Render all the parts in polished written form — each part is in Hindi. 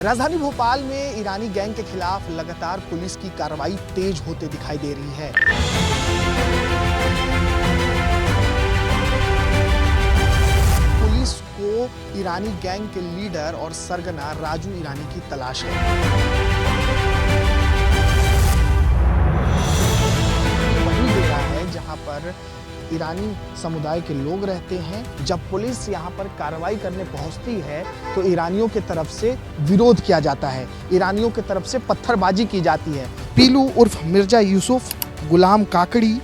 राजधानी भोपाल में ईरानी गैंग के खिलाफ लगातार पुलिस की कार्रवाई तेज होते दिखाई दे रही है। पुलिस को ईरानी गैंग के लीडर और सरगना राजू ईरानी की तलाश है। वही जगह है जहां पर ईरानी समुदाय के लोग रहते हैं। जब पुलिस यहां पर कार्रवाई करने पहुंचती है तो ईरानियों की तरफ से विरोध किया जाता है, ईरानियों की तरफ से पत्थरबाजी की जाती है। पीलू उर्फ मिर्जा यूसुफ, गुलाम काकड़ी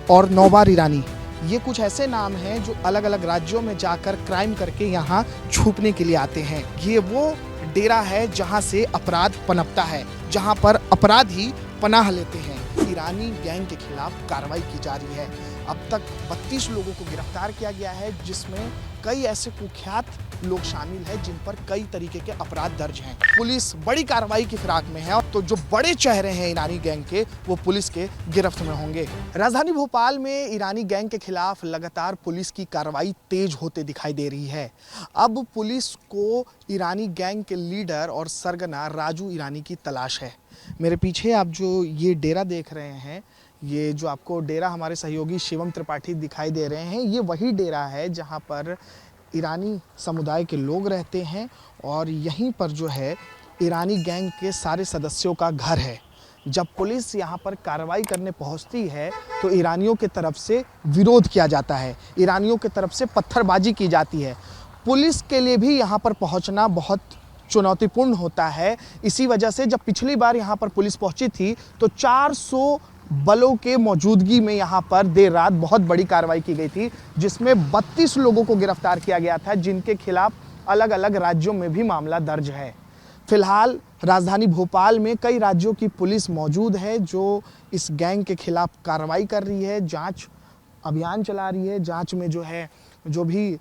और नौबार ईरानी, ये कुछ ऐसे नाम हैं जो अलग अलग राज्यों में जाकर क्राइम करके यहाँ छुपने के लिए आते हैं। ये वो डेरा है जहाँ से अपराध पनपता है, जहाँ पर अपराधी पनाह लेते हैं। ईरानी गैंग के खिलाफ कार्रवाई की जा रही है। अब तक 32 लोगों को गिरफ्तार किया गया है, जिसमें कई ऐसे कुख्यात लोग शामिल हैं जिन पर कई तरीके के अपराध दर्ज हैं। पुलिस बड़ी कार्रवाई की फिराक में है, तो जो बड़े चेहरे हैं ईरानी गैंग के, वो पुलिस के गिरफ्त में होंगे। राजधानी भोपाल में ईरानी गैंग के खिलाफ लगातार पुलिस की कार्रवाई तेज होते दिखाई दे रही है। अब पुलिस को ईरानी गैंग के लीडर और सरगना राजू ईरानी की तलाश है। मेरे पीछे आप जो ये डेरा देख रहे हैं, ये जो आपको डेरा हमारे सहयोगी शिवम त्रिपाठी दिखाई दे रहे हैं, ये वही डेरा है जहां पर ईरानी समुदाय के लोग रहते हैं और यहीं पर जो है ईरानी गैंग के सारे सदस्यों का घर है। जब पुलिस यहां पर कार्रवाई करने पहुंचती है तो ईरानियों की तरफ से विरोध किया जाता है, ईरानियों की तरफ से पत्थरबाजी की जाती है। पुलिस के लिए भी यहां पर पहुंचना बहुत चुनौतीपूर्ण होता है। इसी वजह से जब पिछली बार यहाँ पर पुलिस पहुंची थी तो 400 बलों के मौजूदगी में यहाँ पर देर रात बहुत बड़ी कार्रवाई की गई थी, जिसमें 32 लोगों को गिरफ्तार किया गया था, जिनके खिलाफ अलग अलग राज्यों में भी मामला दर्ज है। फिलहाल राजधानी भोपाल में कई राज्यों की पुलिस मौजूद है जो इस गैंग के खिलाफ कार्रवाई कर रही है, जांच अभियान चला रही है। जांच में जो है जो भी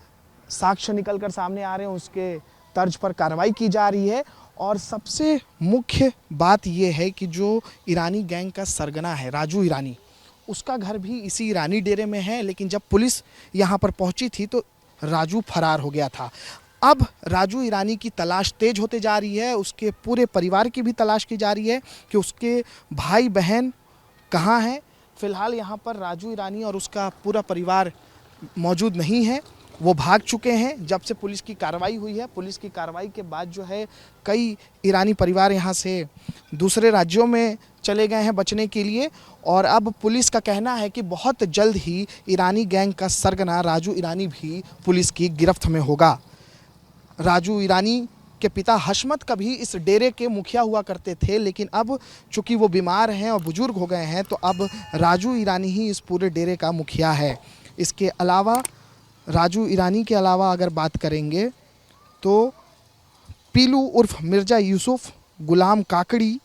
साक्ष्य निकल कर सामने आ रहे हैं उसके तर्ज पर कार्रवाई की जा रही है। और सबसे मुख्य बात यह है कि जो ईरानी गैंग का सरगना है राजू ईरानी, उसका घर भी इसी ईरानी डेरे में है, लेकिन जब पुलिस यहाँ पर पहुँची थी तो राजू फरार हो गया था। अब राजू ईरानी की तलाश तेज होते जा रही है, उसके पूरे परिवार की भी तलाश की जा रही है कि उसके भाई बहन कहाँ हैं। फिलहाल यहाँ पर राजू ईरानी और उसका पूरा परिवार मौजूद नहीं है, वो भाग चुके हैं जब से पुलिस की कार्रवाई हुई है। पुलिस की कार्रवाई के बाद जो है कई ईरानी परिवार यहाँ से दूसरे राज्यों में चले गए हैं बचने के लिए, और अब पुलिस का कहना है कि बहुत जल्द ही ईरानी गैंग का सरगना राजू ईरानी भी पुलिस की गिरफ्त में होगा। राजू ईरानी के पिता हशमत कभी इस डेरे के मुखिया हुआ करते थे, लेकिन अब चूँकि वो बीमार हैं और बुजुर्ग हो गए हैं तो अब राजू ईरानी ही इस पूरे डेरे का मुखिया है। इसके अलावा राजू ईरानी के अलावा अगर बात करेंगे तो पीलू उर्फ मिर्जा यूसुफ, गुलाम काकड़ी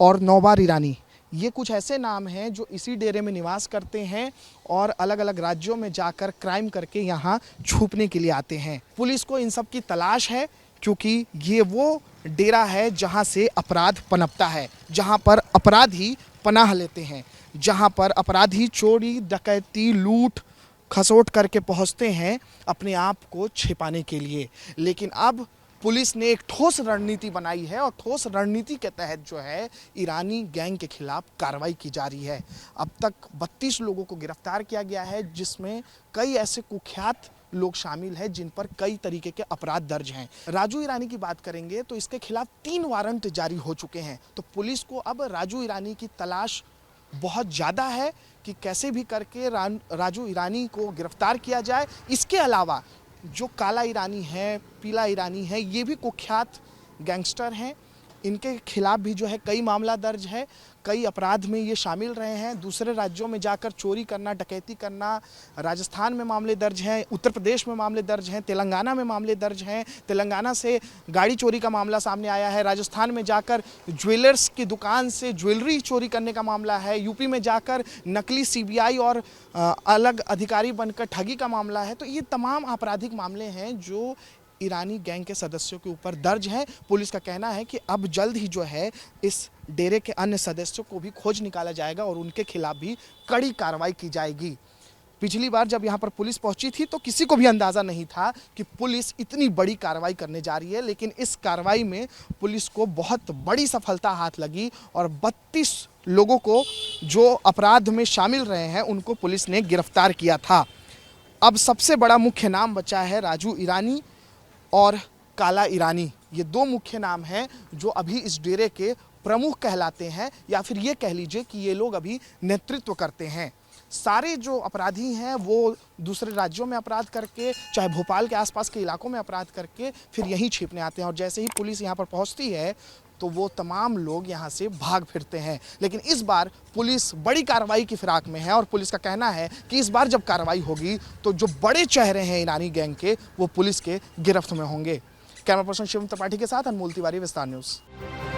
और नौबार ईरानी, ये कुछ ऐसे नाम हैं जो इसी डेरे में निवास करते हैं और अलग अलग राज्यों में जाकर क्राइम करके यहाँ छुपने के लिए आते हैं। पुलिस को इन सब की तलाश है क्योंकि ये वो डेरा है जहाँ से अपराध पनपता है, जहाँ पर अपराधी पनाह लेते हैं, जहाँ पर अपराधी चोरी, डकैती, लूट खसोट करके पहुंचते हैं अपने आप को छिपाने के लिए। लेकिन अब पुलिस ने एक ठोस रणनीति बनाई है और ठोस रणनीति के तहत जो है ईरानी गैंग के खिलाफ कार्रवाई की जा रही है। अब तक 32 लोगों को गिरफ्तार किया गया है, जिसमें कई ऐसे कुख्यात लोग शामिल हैं जिन पर कई तरीके के अपराध दर्ज हैं। राजू ईरानी की बात करेंगे तो इसके खिलाफ 3 वारंट जारी हो चुके हैं। तो पुलिस को अब राजू ईरानी की तलाश बहुत ज़्यादा है कि कैसे भी करके राजू ईरानी को गिरफ्तार किया जाए। इसके अलावा जो काला ईरानी है, पीला ईरानी है, ये भी कुख्यात गैंगस्टर हैं, इनके खिलाफ भी जो है कई मामला दर्ज है, कई अपराध में ये शामिल रहे हैं। दूसरे राज्यों में जाकर चोरी करना, डकैती करना, राजस्थान में मामले दर्ज हैं, उत्तर प्रदेश में मामले दर्ज हैं, तेलंगाना में मामले दर्ज हैं। तेलंगाना से गाड़ी चोरी का मामला सामने आया है, राजस्थान में जाकर ज्वेलर्स की दुकान से ज्वेलरी चोरी करने का मामला है, यूपी में जाकर नकली सीबीआई और अलग अधिकारी बनकर ठगी का मामला है। तो ये तमाम आपराधिक मामले हैं जो ईरानी गैंग के सदस्यों के ऊपर दर्ज है। पुलिस का कहना है कि अब जल्द ही जो है इस डेरे के अन्य सदस्यों को भी खोज निकाला जाएगा और उनके खिलाफ भी कड़ी कार्रवाई की जाएगी। पिछली बार जब यहाँ पर पुलिस पहुंची थी तो किसी को भी अंदाज़ा नहीं था कि पुलिस इतनी बड़ी कार्रवाई करने जा रही है, लेकिन इस कार्रवाई में पुलिस को बहुत बड़ी सफलता हाथ लगी और 32 लोगों को जो अपराध में शामिल रहे हैं उनको पुलिस ने गिरफ्तार किया था। अब सबसे बड़ा मुख्य नाम बचा है राजू ईरानी और काला ईरानी। ये दो मुख्य नाम हैं जो अभी इस डेरे के प्रमुख कहलाते हैं, या फिर ये कह लीजिए कि ये लोग अभी नेतृत्व करते हैं। सारे जो अपराधी हैं वो दूसरे राज्यों में अपराध करके, चाहे भोपाल के आसपास के इलाकों में अपराध करके फिर यहीं छिपने आते हैं, और जैसे ही पुलिस यहाँ पर पहुँचती है तो वो तमाम लोग यहाँ से भाग फिरते हैं। लेकिन इस बार पुलिस बड़ी कार्रवाई की फिराक में है और पुलिस का कहना है कि इस बार जब कार्रवाई होगी तो जो बड़े चेहरे हैं ईरानी गैंग के वो पुलिस के गिरफ्त में होंगे। कैमरा पर्सन शिवम त्रिपाठी के साथ अनमोल तिवारी, विस्तार न्यूज़।